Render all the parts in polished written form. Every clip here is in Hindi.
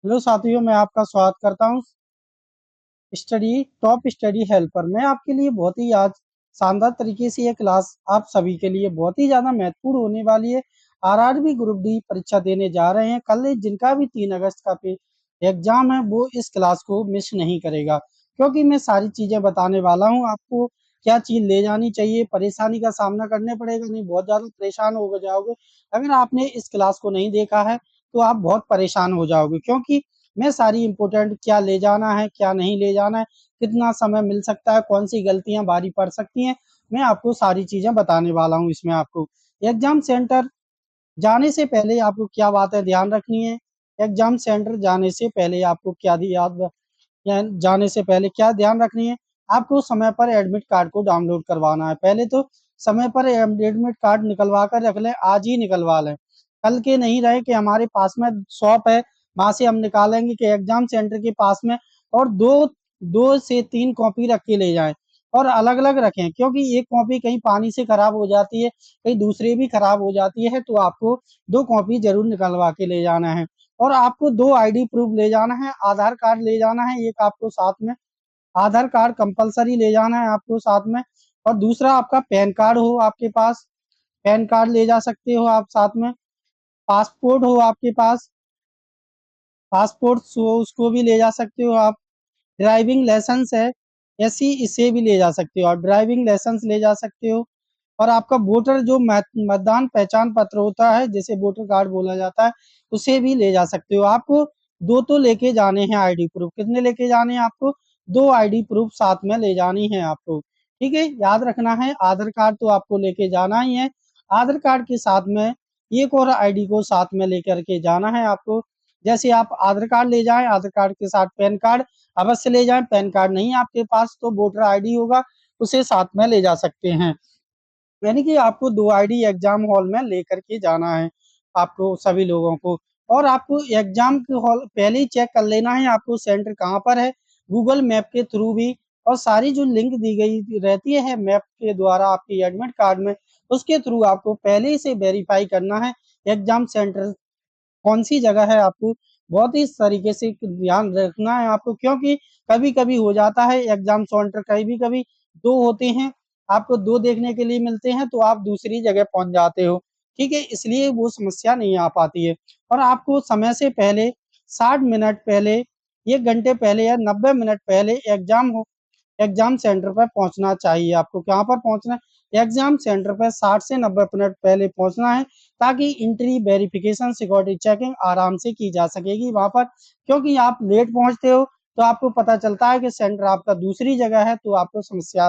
हेलो साथियों, मैं आपका स्वागत करता हूँ टॉप स्टडी हेल्पर में। आपके लिए बहुत ही आज शानदार तरीके से ये क्लास आप सभी के लिए बहुत ही ज़्यादा महत्वपूर्ण होने वाली है। आरआरबी ग्रुप डी परीक्षा देने जा रहे हैं कल, जिनका भी 3 अगस्त का एग्जाम है वो इस क्लास को मिस नहीं करेगा, क्योंकि मैं सारी चीज़ें बताने वाला हूँ आपको। क्या चीज़ ले जानी चाहिए, परेशानी का सामना करने पड़ेगा नहीं, बहुत ज़्यादा परेशान हो जाओगे अगर आपने इस क्लास को नहीं देखा है, तो आप बहुत परेशान हो जाओगे। क्योंकि मैं सारी इंपॉर्टेंट क्या ले जाना है, क्या नहीं ले जाना है, कितना समय मिल सकता है, कौन सी गलतियां भारी पड़ सकती हैं, मैं आपको सारी चीजें बताने वाला हूँ इसमें। आपको एग्जाम सेंटर जाने से पहले आपको क्या बातें ध्यान रखनी है, एग्जाम सेंटर जाने से पहले आपको क्या याद या जाने से पहले क्या ध्यान रखनी है। आपको समय पर एडमिट कार्ड को डाउनलोड करवाना है। पहले तो समय पर एडमिट कार्ड निकलवा कर रख लें, आज ही निकलवा लें, कल के नहीं रहे कि हमारे पास में शॉप है वहां से हम निकालेंगे, कि एग्जाम सेंटर के पास में और दो 2 से 3 कॉपी रख के ले जाएं और अलग अलग रखें। क्योंकि एक कॉपी कहीं पानी से खराब हो जाती है, कहीं दूसरी भी खराब हो जाती है, तो आपको 2 कॉपी जरूर निकलवा के ले जाना है। और आपको 2 आईडी प्रूफ ले जाना है, आधार कार्ड ले जाना है एक आपको साथ में, आधार कार्ड कंपलसरी ले जाना है आपको साथ में। और दूसरा आपका पैन कार्ड हो आपके पास, पैन कार्ड ले जा सकते हो आप साथ में। पासपोर्ट हो आपके पास, पासपोर्ट उसको भी ले जा सकते हो आप। ड्राइविंग लाइसेंस है ऐसी, इसे भी ले जा सकते हो, और ड्राइविंग लाइसेंस ले जा सकते हो। और आपका वोटर जो मतदान पहचान पत्र होता है, जैसे वोटर कार्ड बोला जाता है, उसे भी ले जा सकते हो। आपको दो तो लेके जाने हैं आईडी प्रूफ। कितने लेके जाने हैं आपको? 2 आईडी प्रूफ साथ में ले जानी है आपको। ठीक है, याद रखना है, आधार कार्ड तो आपको लेके जाना ही है। आधार कार्ड के साथ में एक और आईडी को साथ में लेकर के जाना है आपको। जैसे आप आधार कार्ड ले जाएं, आधार कार्ड के साथ पैन कार्ड अवश्य ले जाएं। पैन कार्ड नहीं आपके पास तो वोटर आईडी होगा, उसे साथ में ले जा सकते हैं। यानी कि आपको 2 आईडी एग्जाम हॉल में लेकर के जाना है आपको सभी लोगों को। और आपको एग्जाम के हॉल पहले ही चेक कर लेना है आपको सेंटर कहाँ पर है, गूगल मैप के थ्रू भी। और सारी जो लिंक दी गई रहती है मैप के द्वारा आपकी एडमिट कार्ड में, उसके थ्रू आपको पहले ही से वेरीफाई करना है एग्जाम सेंटर कौन सी जगह है। आपको बहुत ही इस तरीके से ध्यान रखना है आपको, क्योंकि कभी कभी हो जाता है एग्जाम सेंटर कभी कभी 2 होते हैं, आपको 2 देखने के लिए मिलते हैं तो आप दूसरी जगह पहुंच जाते हो। ठीक है, इसलिए वो समस्या नहीं आ पाती है। और आपको समय से पहले 60 मिनट पहले, 1 घंटे पहले या 90 मिनट पहले एग्जाम सेंटर पर पहुंचना चाहिए। आपको कहाँ पर पहुंचना है? एग्जाम सेंटर पर 60 से 90 मिनट पहले पहुंचना है, ताकि इंट्री वेरिफिकेशन सिक्योरिटी चेकिंग आराम से की जा सकेगी वहां पर। क्योंकि आप लेट पहुंचते हो तो आपको पता चलता है कि सेंटर आपका दूसरी जगह है, तो आपको समस्या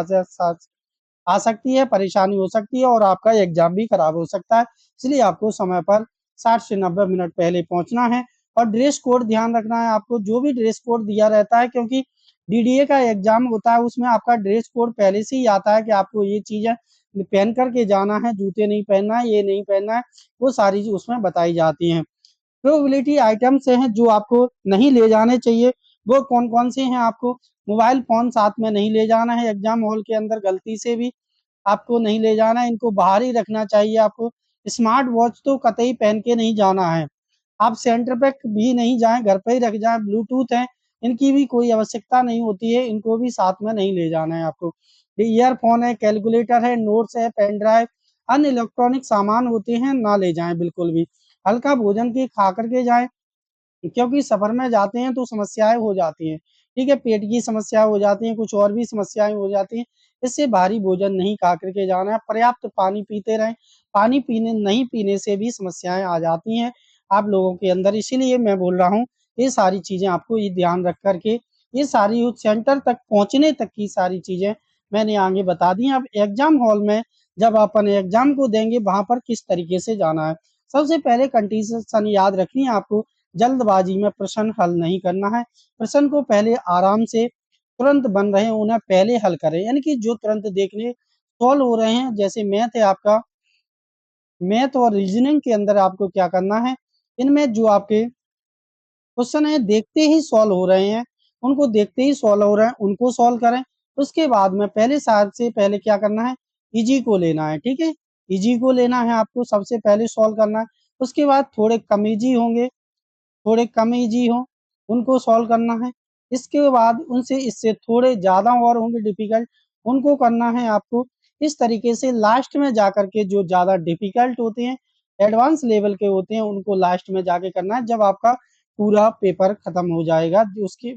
आ सकती है, परेशानी हो सकती है और आपका एग्जाम भी खराब हो सकता है। इसलिए आपको समय पर 60 से 90 मिनट पहले पहुंचना है। और ड्रेस कोड ध्यान रखना है आपको, जो भी ड्रेस कोड दिया रहता है, क्योंकि डीडीए का एग्जाम होता है उसमें आपका ड्रेस कोड पहले से ही आता है कि आपको ये चीजें पहन करके जाना है, जूते नहीं पहनना है, ये नहीं पहनना है, वो सारी चीज उसमें बताई जाती हैं। प्रोबेबिलिटी आइटम्स हैं जो आपको नहीं ले जाने चाहिए, वो कौन कौन से हैं? आपको मोबाइल फोन साथ में नहीं ले जाना है एग्जाम हॉल के अंदर, गलती से भी आपको नहीं ले जाना है, इनको बाहर ही रखना चाहिए आपको। स्मार्ट वॉच तो कतई पहन के नहीं जाना है, आप सेंटर पे भी नहीं जाएं, घर पे ही रख जाएं। ब्लूटूथ है, इनकी भी कोई आवश्यकता नहीं होती है, इनको भी साथ में नहीं ले जाना है आपको। ईयरफोन है, कैलकुलेटर है, नोट्स है, पेन ड्राइव, अन्य इलेक्ट्रॉनिक सामान होते हैं ना ले जाएं बिल्कुल भी। हल्का भोजन की खा करके जाएं, क्योंकि सफर में जाते हैं तो समस्याएं हो जाती हैं। ठीक है, पेट की समस्या हो जाती है, कुछ और भी समस्याएं हो जाती हैं। इससे भारी भोजन नहीं खा करके जाना है, पर्याप्त पानी पीते रहें। पानी पीने नहीं पीने से भी समस्याएं आ जाती हैं आप लोगों के अंदर, इसीलिए मैं बोल रहा हूँ ये सारी चीजें आपको ये ध्यान रख करके, ये सारी उस सेंटर तक पहुंचने तक की सारी चीजें मैंने आगे बता दी। अब एग्जाम हॉल में जब अपन एग्जाम को देंगे वहां पर किस तरीके से जाना है, सबसे पहले कंडीशन याद रखनी है आपको, जल्दबाजी में प्रश्न हल नहीं करना है। प्रश्न को पहले आराम से, तुरंत बन रहे हैं उन्हें पहले हल करें, यानी कि जो तुरंत देखने सॉल्व हो रहे हैं, जैसे मैथ है आपका, मैथ और रीजनिंग के अंदर आपको क्या करना है, इनमें जो आपके क्वेश्चन है देखते ही सॉल्व हो रहे हैं, उनको देखते ही सॉल्व हो रहे हैं उनको सॉल्व करें। उसके बाद में पहले साल से पहले क्या करना है, इजी को लेना है। ठीक है, इजी को लेना है आपको, सबसे पहले सॉल्व करना है। उसके बाद थोड़े कम इजी होंगे, थोड़े कम इजी हो, उनको सॉल्व करना है। इसके बाद उनसे इससे थोड़े ज़्यादा और होंगे डिफ़िकल्ट, उनको करना है आपको। इस तरीके से लास्ट में जाकर के जो ज़्यादा डिफ़िकल्ट होते हैं, एडवांस लेवल के होते हैं, उनको लास्ट में जाके करना है, जब आपका पूरा पेपर खत्म हो जाएगा। उसके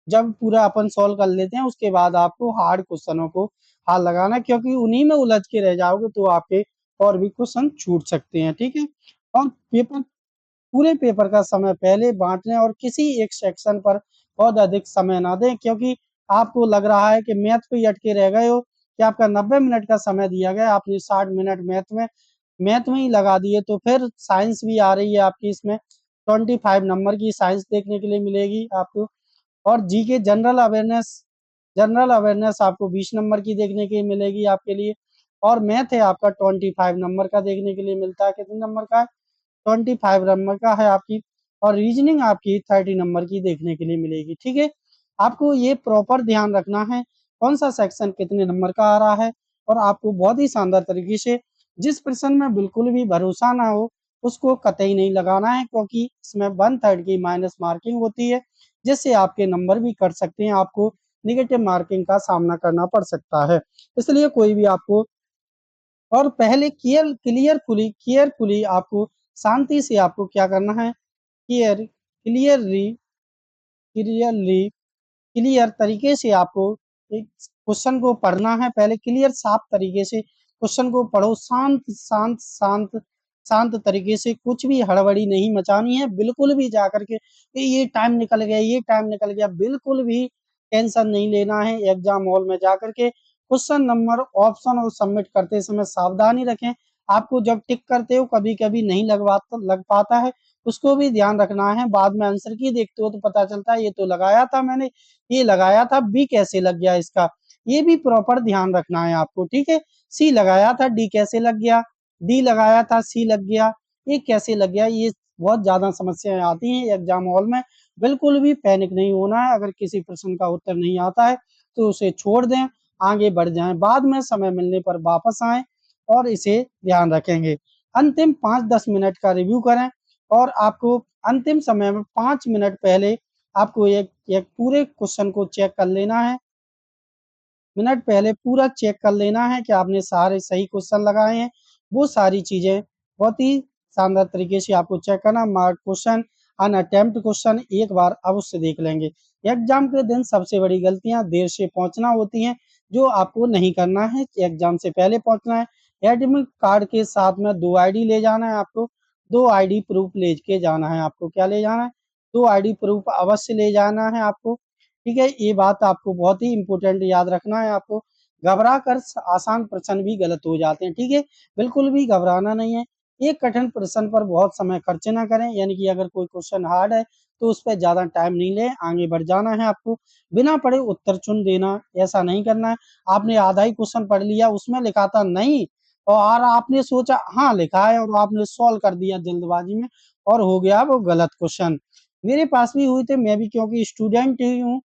जब पूरा अपन सॉल्व कर लेते हैं, उसके बाद आपको हार्ड क्वेश्चनों को हाथ लगाना है, क्योंकि उन्हीं में उलझ के रह जाओगे तो आपके और भी क्वेश्चन छूट सकते हैं, ठीक है? और पूरे पेपर का समय पहले बाँट लें और किसी एक सेक्शन पर बहुत अधिक समय ना दें, क्योंकि आपको लग रहा है कि मैथ पे ही अटके रह गए हो, कि आपका 90 मिनट का समय दिया गया है, आपने 60 मिनट मैथ में ही लगा दिए, तो फिर साइंस भी आ रही है आपकी इसमें, 25 नंबर की साइंस देखने के लिए मिलेगी आपको। और जीके जनरल अवेयरनेस आपको 20 नंबर की देखने के लिए मिलेगी आपके लिए। और मैथ है आपका 25 नंबर का देखने के लिए मिलता है। कितने नंबर का है? 25 नंबर का है आपकी। और रीजनिंग आपकी 30 नंबर की देखने के लिए मिलेगी, ठीक है? आपको ये प्रॉपर ध्यान रखना है कौन सा सेक्शन कितने नंबर का आ रहा है। और आपको बहुत ही शानदार तरीके से, जिस प्रश्न में बिल्कुल भी भरोसा ना हो उसको कतई नहीं लगाना है, क्योंकि इसमें 1/3 की माइनस मार्किंग होती है, जिससे आपके नंबर भी कट सकते हैं, आपको नेगेटिव मार्किंग का सामना करना पड़ सकता है। इसलिए कोई भी आपको, और पहले केयरफुली आपको शांति से आपको क्या करना है, क्लियरली क्लियरली क्लियर तरीके से आपको एक क्वेश्चन को पढ़ना है। पहले क्लियर साफ तरीके से क्वेश्चन को पढ़ो, शांत शांत शांत शांत तरीके से, कुछ भी हड़बड़ी नहीं मचानी है बिल्कुल भी। जाकर के ये टाइम निकल गया, ये टाइम निकल गया, बिल्कुल भी टेंशन नहीं लेना है। एग्जाम हॉल में जाकर के क्वेश्चन नंबर ऑप्शन और सबमिट करते समय सावधानी रखें। आपको जब टिक करते हो कभी कभी नहीं लग पाता है, उसको भी ध्यान रखना है। बाद में आंसर की देखते हो तो पता चलता है ये तो लगाया था मैंने, ये लगाया था, बी कैसे लग गया इसका, ये भी प्रॉपर ध्यान रखना है आपको, ठीक है? सी लगाया था, डी कैसे लग गया, डी लगाया था, सी लग गया, ये कैसे लग गया। ये बहुत ज्यादा समस्याएं आती हैं एग्जाम हॉल में। बिल्कुल भी पैनिक नहीं होना है। अगर किसी प्रश्न का उत्तर नहीं आता है तो उसे छोड़ दें, आगे बढ़ जाएं, बाद में समय मिलने पर वापस आएं और इसे ध्यान रखेंगे। अंतिम 5-10 मिनट का रिव्यू करें, और आपको अंतिम समय में 5 मिनट पहले आपको एक एक पूरे क्वेश्चन को चेक कर लेना है। मिनट पहले पूरा चेक कर लेना है कि आपने सारे सही क्वेश्चन लगाए हैं। वो सारी चीजें बहुत ही शानदार तरीके से आपको चेक करना। मार्क क्वेश्चन, अनअटेम्प्ट क्वेश्चन एक बार अवश्य देख लेंगे। एग्जाम के दिन सबसे बड़ी गलतियां देर से पहुंचना होती हैं, जो आपको नहीं करना है। एग्जाम से पहले पहुंचना है। एडमिट कार्ड के साथ में 2 आईडी ले जाना है आपको। 2 आईडी प्रूफ लेके जाना है आपको। क्या ले जाना है? 2 आईडी प्रूफ अवश्य ले जाना है आपको, ठीक है? ये बात आपको बहुत ही इंपॉर्टेंट याद रखना है आपको। घबरा कर आसान प्रश्न भी गलत हो जाते हैं, ठीक है? बिल्कुल भी घबराना नहीं है। एक कठिन प्रश्न पर बहुत समय खर्च ना करें, यानी कि अगर कोई क्वेश्चन हार्ड है तो उस पर ज्यादा टाइम नहीं लें, आगे बढ़ जाना है आपको। बिना पढ़े उत्तर चुन देना, ऐसा नहीं करना है। आपने आधा ही क्वेश्चन पढ़ लिया, उसमें लिखा था नहीं, और आपने सोचा हाँ लिखा है, और आपने सॉल्व कर दिया जल्दबाजी में, और हो गया वो गलत क्वेश्चन। मेरे पास भी हुई थे, मैं भी क्योंकि स्टूडेंट ही हूँ,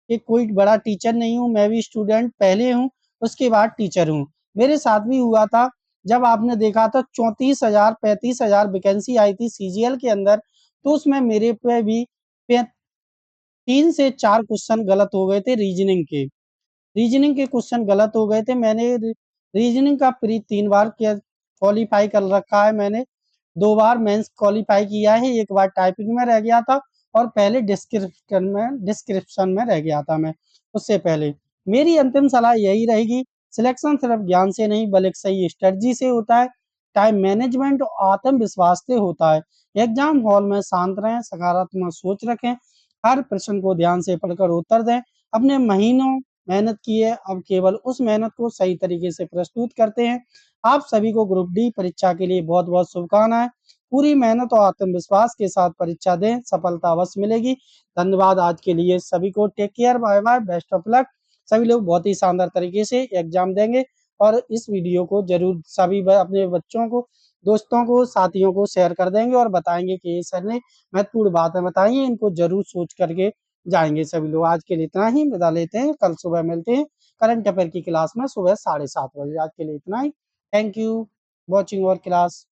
कि कोई बड़ा टीचर नहीं हूँ, मैं भी स्टूडेंट पहले हूँ, उसके बाद टीचर हूँ। मेरे साथ भी हुआ था, जब आपने देखा था 34,000 35,000 वैकेंसी आई थी सीजीएल के अंदर, तो उसमें मेरे पे भी 3 से 4 क्वेश्चन गलत हो गए थे रीजनिंग के। रीजनिंग के क्वेश्चन गलत हो गए थे। मैंने रीजनिंग का प्री 3 बार क्वालिफाई कर रखा है मैंने। 2 बार मेंस क्वालिफाई किया है, एक बार टाइपिंग में रह गया था, और पहले डिस्क्रिप्शन में रह गया था मैं उससे पहले। मेरी अंतिम सलाह यही रहेगी, सिलेक्शन सिर्फ ज्ञान से नहीं बल्कि सही स्ट्रेटजी से होता है, टाइम मैनेजमेंट और आत्मविश्वास से होता है। एग्जाम हॉल में शांत रहें, सकारात्मक सोच रखें, हर प्रश्न को ध्यान से पढ़कर उत्तर दें। अपने महीनों मेहनत की है, अब केवल उस मेहनत को सही तरीके से प्रस्तुत करते हैं। आप सभी को ग्रुप डी परीक्षा के लिए बहुत बहुत शुभकामनाएं। पूरी मेहनत और आत्मविश्वास के साथ परीक्षा दें, सफलता अवश्य मिलेगी। धन्यवाद आज के लिए सभी को। Take care, bye bye, best of luck. सभी लोग बहुत ही शानदार तरीके से एग्जाम देंगे। और इस वीडियो को जरूर सभी अपने बच्चों को, दोस्तों को, साथियों को शेयर कर देंगे, और बताएंगे कि ये सर ने महत्वपूर्ण बातें बताई हैं, इनको जरूर सोच करके जाएंगे सभी लोग। आज के लिए इतना ही, विदा लेते हैं, कल सुबह मिलते हैं करंट अफेयर की क्लास में सुबह 7:30 बजे। आज के लिए इतना ही। Thank you watching our class.